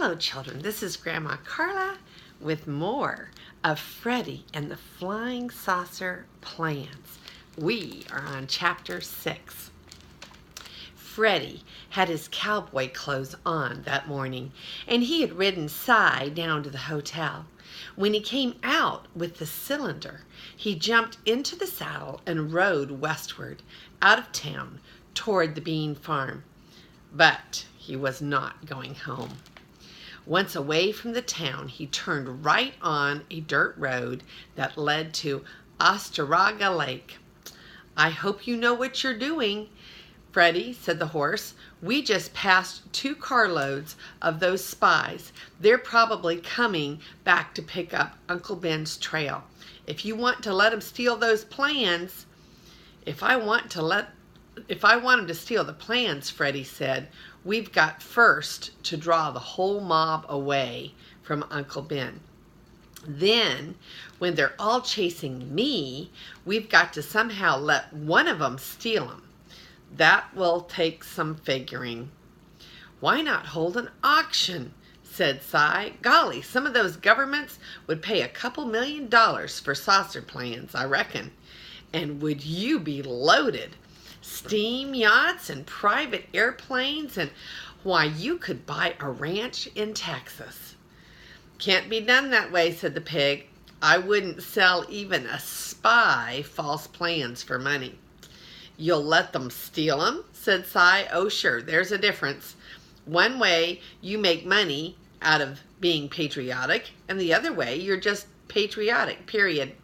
Hello, children. This is Grandma Carla with more of Freddy and the Flying Saucer Plans. We are on Chapter 6. Freddy had his cowboy clothes on that morning, and he had ridden Cy down to the hotel. When he came out with the cylinder, he jumped into the saddle and rode westward, out of town, toward the bean farm. But he was not going home. Once away from the town, he turned right on a dirt road that led to Ostaraga Lake. "I hope you know what you're doing, Freddy," said the horse. "We just passed 2 carloads of those spies. They're probably coming back to pick up Uncle Ben's trail. If you want to let them steal those plans..." If I want them to steal the plans," Freddy said, "we've got first to draw the whole mob away from Uncle Ben. Then, when they're all chasing me, we've got to somehow let one of them steal them. That will take some figuring." "Why not hold an auction?" said Cy. "Golly, some of those governments would pay a couple $1,000,000 for saucer plans, I reckon. And would you be loaded? Steam yachts and private airplanes, and why, you could buy a ranch in Texas." "Can't be done that way," said the pig. "I wouldn't sell even a spy false plans for money." "You'll let them steal them?" said Cy. "Oh, sure, there's a difference. One way you make money out of being patriotic, and the other way you're just patriotic, period.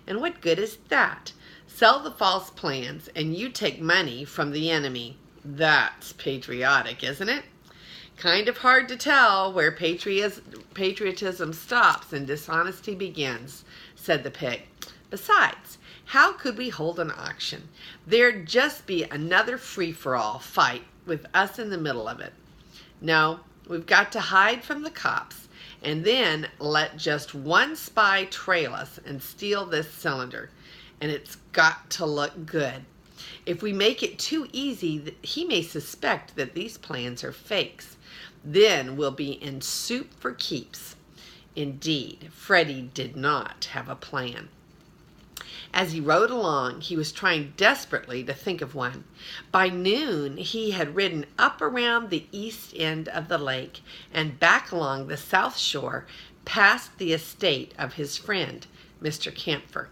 And what good is that? Sell the false plans and you take money from the enemy. That's patriotic, isn't it?" "Kind of hard to tell where patriotism stops and dishonesty begins," said the pig. "Besides, how could we hold an auction? There'd just be another free-for-all fight with us in the middle of it. No, we've got to hide from the cops and then let just one spy trail us and steal this cylinder. And it's got to look good. If we make it too easy, he may suspect that these plans are fakes. Then we'll be in soup for keeps." Indeed, Freddy did not have a plan. As he rode along, he was trying desperately to think of one. By noon, he had ridden up around the east end of the lake and back along the south shore, past the estate of his friend, Mr. Camphor.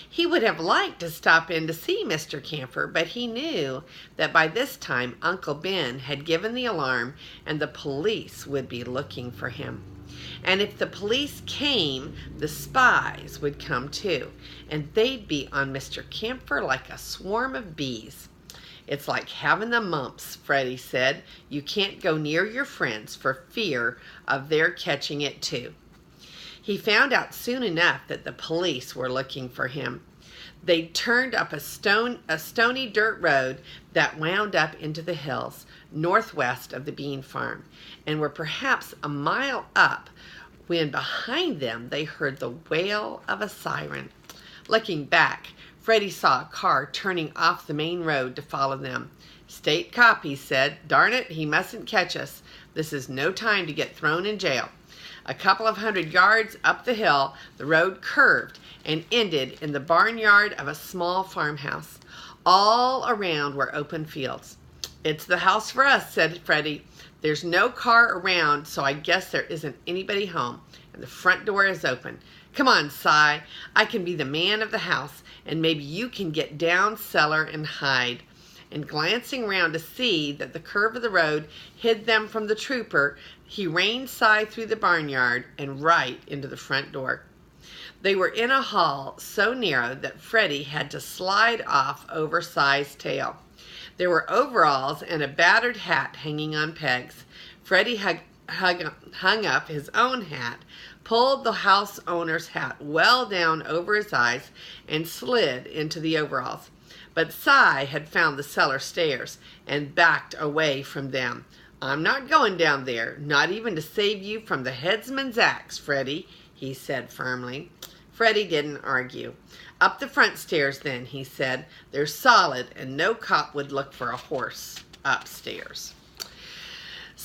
He would have liked to stop in to see Mr. Camphor, but he knew that by this time Uncle Ben had given the alarm and the police would be looking for him. And if the police came, the spies would come too, and they'd be on Mr. Camphor like a swarm of bees. "It's like having the mumps," Freddy said. "You can't go near your friends for fear of their catching it too." He found out soon enough that the police were looking for him. They turned up a stony dirt road that wound up into the hills northwest of the bean farm, and were perhaps a mile up when behind them they heard the wail of a siren. Looking back, Freddy saw a car turning off the main road to follow them. "State cop," he said. "Darn it, he mustn't catch us. This is no time to get thrown in jail." A couple of 100 yards up the hill, the road curved and ended in the barnyard of a small farmhouse. All around were open fields. "It's the house for us," said Freddy. "There's no car around, so I guess there isn't anybody home, and the front door is open. Come on, Cy. I can be the man of the house, and maybe you can get down cellar and hide." And glancing round to see that the curve of the road hid them from the trooper, he reined Cy through the barnyard and right into the front door. They were in a hall so narrow that Freddy had to slide off over Cy's tail. There were overalls and a battered hat hanging on pegs. Freddy hung up his own hat, pulled the house owner's hat well down over his eyes, and slid into the overalls. But Cy had found the cellar stairs and backed away from them. "I'm not going down there, not even to save you from the headsman's axe, Freddy," he said firmly. Freddy didn't argue. "Up the front stairs then," he said. "They're solid and no cop would look for a horse upstairs."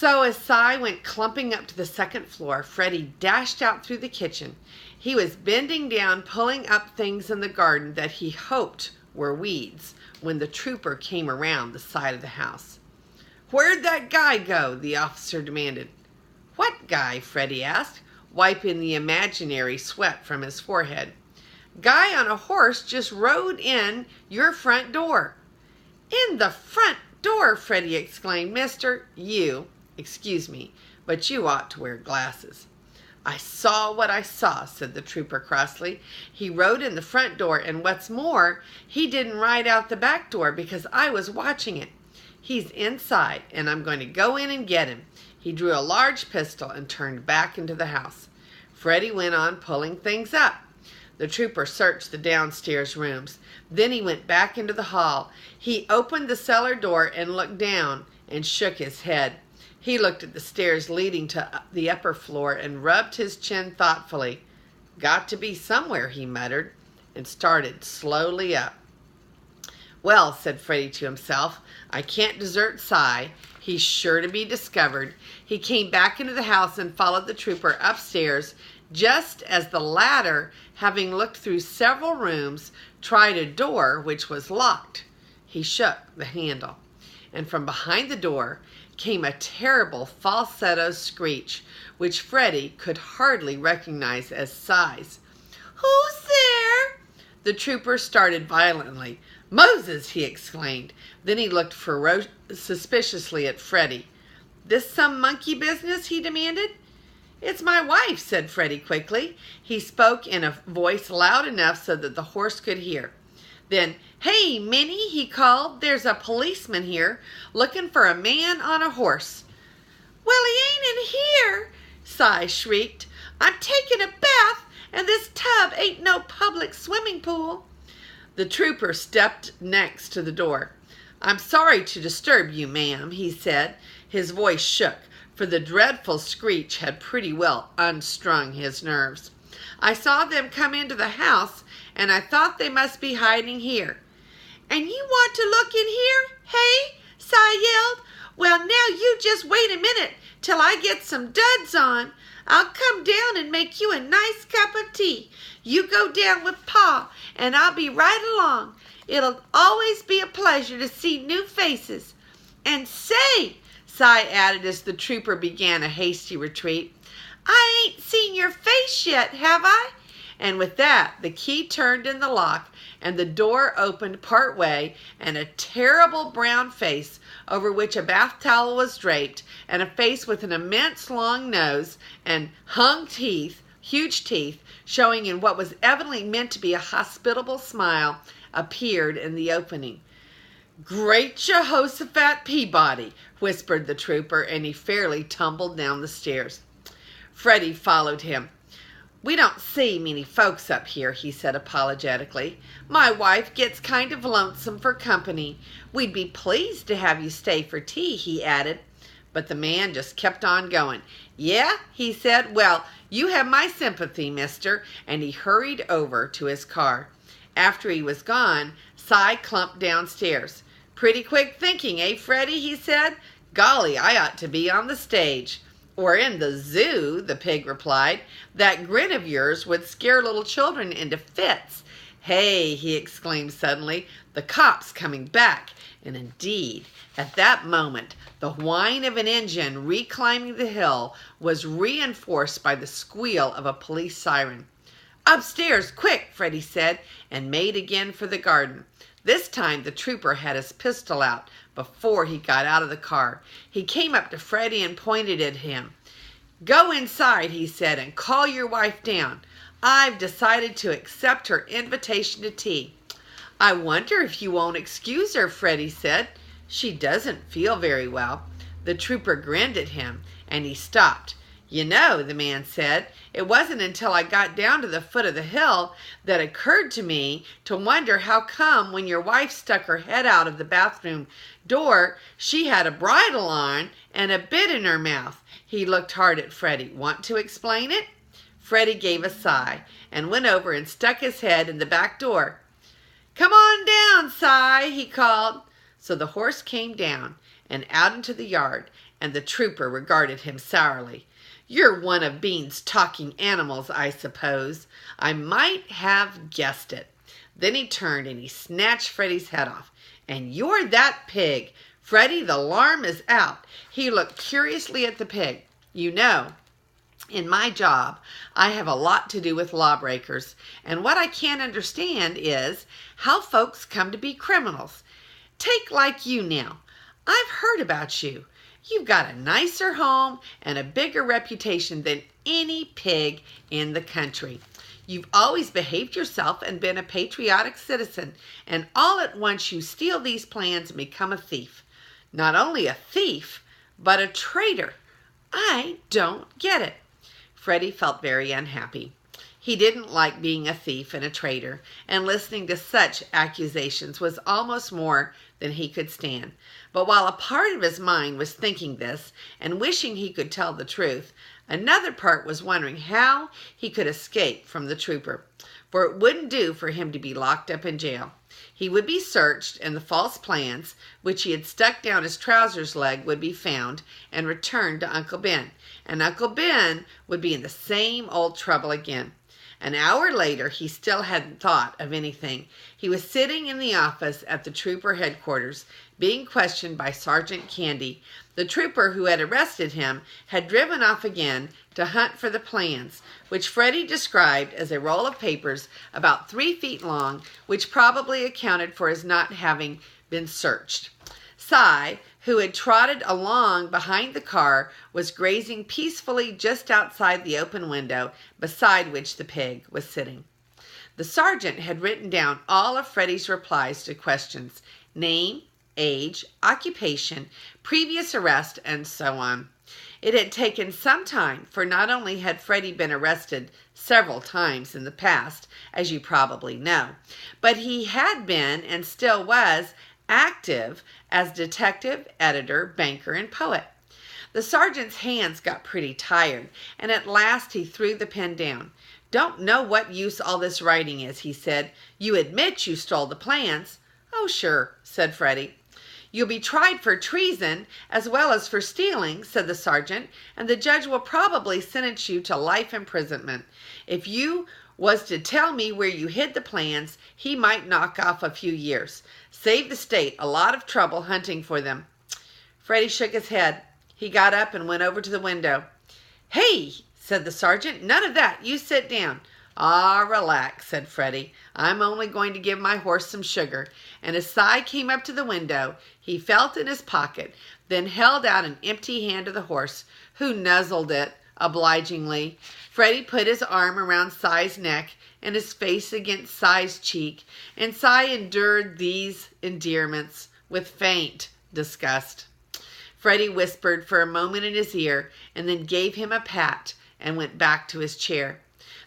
So as Cy went clumping up to the second floor, Freddy dashed out through the kitchen. He was bending down, pulling up things in the garden that he hoped were weeds when the trooper came around the side of the house. "Where'd that guy go?" the officer demanded. "What guy?" Freddy asked, wiping the imaginary sweat from his forehead. "Guy on a horse just rode in your front door." "In the front door!" Freddy exclaimed. "Mister, excuse me, but you ought to wear glasses." "I saw what I saw," said the trooper crossly. "He rode in the front door, and what's more, he didn't ride out the back door because I was watching it. He's inside, and I'm going to go in and get him." He drew a large pistol and turned back into the house. Freddy went on pulling things up. The trooper searched the downstairs rooms. Then he went back into the hall. He opened the cellar door and looked down and shook his head. He looked at the stairs leading to the upper floor and rubbed his chin thoughtfully. "Got to be somewhere," he muttered, and started slowly up. "Well," said Freddy to himself, "I can't desert Cy. He's sure to be discovered." He came back into the house and followed the trooper upstairs, just as the latter, having looked through several rooms, tried a door which was locked. He shook the handle, and from behind the door came a terrible falsetto screech, which Freddy could hardly recognize as Cy's. "Who's there?" The trooper started violently. "Moses!" he exclaimed. Then he looked suspiciously at Freddy. "This some monkey business?" he demanded. "It's my wife," said Freddy quickly. He spoke in a voice loud enough so that the horse could hear. Then, "Hey, Minnie," he called, "there's a policeman here looking for a man on a horse." "Well, he ain't in here," Cy shrieked. "I'm taking a bath, and this tub ain't no public swimming pool." The trooper stepped next to the door. "I'm sorry to disturb you, ma'am," he said. His voice shook, for the dreadful screech had pretty well unstrung his nerves. "I saw them come into the house, and I thought they must be hiding here." "And you want to look in here, hey?" Cy yelled. "Well, now you just wait a minute till I get some duds on. I'll come down and make you a nice cup of tea. You go down with Pa, and I'll be right along. It'll always be a pleasure to see new faces. And say," Cy added as the trooper began a hasty retreat, "I ain't seen your face yet, have I?" And with that, the key turned in the lock, and the door opened part way, and a terrible brown face, over which a bath towel was draped, and a face with an immense long nose and huge teeth, showing in what was evidently meant to be a hospitable smile, appeared in the opening. "Great Jehoshaphat Peabody," whispered the trooper, and he fairly tumbled down the stairs. Freddy followed him. "We don't see many folks up here," he said apologetically. "My wife gets kind of lonesome for company. We'd be pleased to have you stay for tea," he added. But the man just kept on going. "Yeah?" he said. "Well, you have my sympathy, mister," and he hurried over to his car. After he was gone, Cy clumped downstairs. "Pretty quick thinking, eh, Freddy?" he said. "Golly, I ought to be on the stage." "Or in the zoo," the pig replied. "That grin of yours would scare little children into fits. Hey," he exclaimed suddenly, "the cop's coming back." And indeed, at that moment, the whine of an engine reclimbing the hill was reinforced by the squeal of a police siren. "Upstairs, quick," Freddy said, and made again for the garden. This time the trooper had his pistol out before he got out of the car. He came up to Freddy and pointed at him. "Go inside," he said, "and call your wife down. I've decided to accept her invitation to tea." "I wonder if you won't excuse her," Freddy said. "She doesn't feel very well." The trooper grinned at him, and he stopped. "You know," the man said, "it wasn't until I got down to the foot of the hill that it occurred to me to wonder how come when your wife stuck her head out of the bathroom door, she had a bridle on and a bit in her mouth." He looked hard at Freddy. "Want to explain it?" Freddy gave a sigh and went over and stuck his head in the back door. "Come on down, Cy," he called. So the horse came down and out into the yard, and the trooper regarded him sourly. "You're one of Bean's talking animals, I suppose. I might have guessed it." Then he turned and he snatched Freddy's head off. "And you're that pig. Freddy, the alarm is out." He looked curiously at the pig. "You know, in my job, I have a lot to do with lawbreakers, and what I can't understand is how folks come to be criminals. Take like you now. I've heard about you. You've got a nicer home and a bigger reputation than any pig in the country. You've always behaved yourself and been a patriotic citizen, and all at once you steal these plans and become a thief. Not only a thief, but a traitor. I don't get it." Freddy felt very unhappy. He didn't like being a thief and a traitor, and listening to such accusations was almost more than he could stand. But while a part of his mind was thinking this and wishing he could tell the truth, another part was wondering how he could escape from the trooper, for it wouldn't do for him to be locked up in jail. He would be searched, and the false plans, which he had stuck down his trousers leg, would be found and returned to Uncle Ben, and Uncle Ben would be in the same old trouble again. An hour later, he still hadn't thought of anything. He was sitting in the office at the trooper headquarters, being questioned by Sergeant Candy. The trooper who had arrested him had driven off again to hunt for the plans, which Freddy described as a roll of papers about 3 feet long, which probably accounted for his not having been searched. Cy, who had trotted along behind the car, was grazing peacefully just outside the open window beside which the pig was sitting. The sergeant had written down all of Freddy's replies to questions: name, age, occupation, previous arrest, and so on. It had taken some time, for not only had Freddy been arrested several times in the past, as you probably know, but he had been and still was active as detective, editor, banker, and poet. The sergeant's hands got pretty tired, and at last he threw the pen down. "Don't know what use all this writing is," he said. "You admit you stole the plans." "Oh, sure," said Freddy. "You'll be tried for treason as well as for stealing," said the sergeant, "and the judge will probably sentence you to life imprisonment. If you was to tell me where you hid the plans, he might knock off a few years. Save the state a lot of trouble hunting for them." Freddy shook his head. He got up and went over to the window. "Hey," said the sergeant, "none of that. You sit down." "Ah, relax," said Freddy. "I'm only going to give my horse some sugar." And as Cy came up to the window, he felt in his pocket, then held out an empty hand to the horse, who nuzzled it obligingly. Freddy put his arm around Cy's neck and his face against Cy's cheek, and Cy endured these endearments with faint disgust. Freddy whispered for a moment in his ear and then gave him a pat and went back to his chair.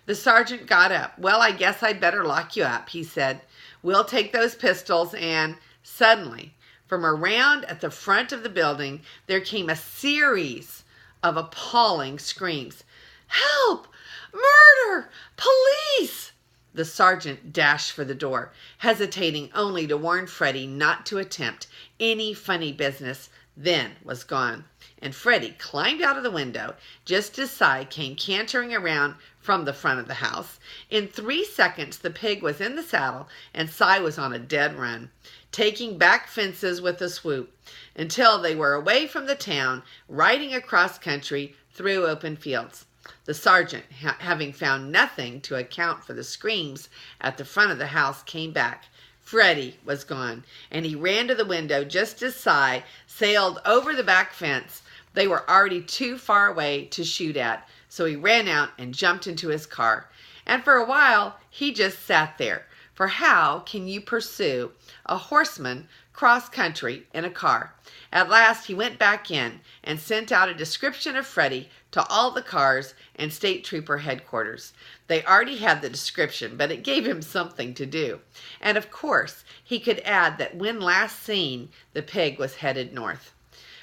The sergeant got up. "Well, I guess I'd better lock you up," he said. "We'll take those pistols," and suddenly, from around at the front of the building, there came a series of appalling screams. "Help! Murder! Police!" The sergeant dashed for the door, hesitating only to warn Freddy not to attempt any funny business, then was gone. And Freddy climbed out of the window just as Cy came cantering around from the front of the house. In 3 seconds, the pig was in the saddle and Cy was on a dead run, taking back fences with a swoop, until they were away from the town, riding across country through open fields. The sergeant, having found nothing to account for the screams at the front of the house, came back. Freddy was gone, and he ran to the window just as Cy sailed over the back fence. They were already too far away to shoot at, so he ran out and jumped into his car. And for a while, he just sat there. For how can you pursue a horseman cross country in a car? At last, he went back in and sent out a description of Freddy to all the cars and state trooper headquarters. They already had the description, but it gave him something to do. And of course, he could add that when last seen, the pig was headed north.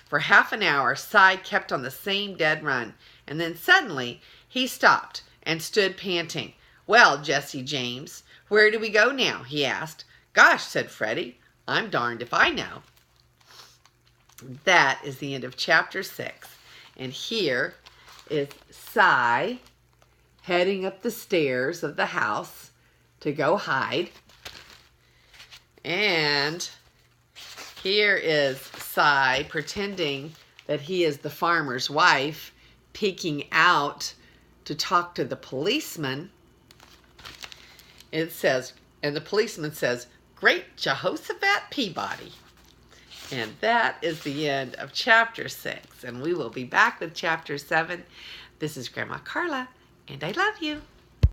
For half an hour, Cy kept on the same dead run, and then suddenly he stopped and stood panting. "Well, Jesse James, where do we go now?" he asked. "Gosh," said Freddy, "I'm darned if I know." That is the end of chapter 6. And here is Cy heading up the stairs of the house to go hide. And here is Cy pretending that he is the farmer's wife, peeking out to talk to the policeman. It says, and the policeman says, "Great Jehoshaphat Peabody." And that is the end of chapter 6. And we will be back with chapter 7. This is Grandma Carla, and I love you.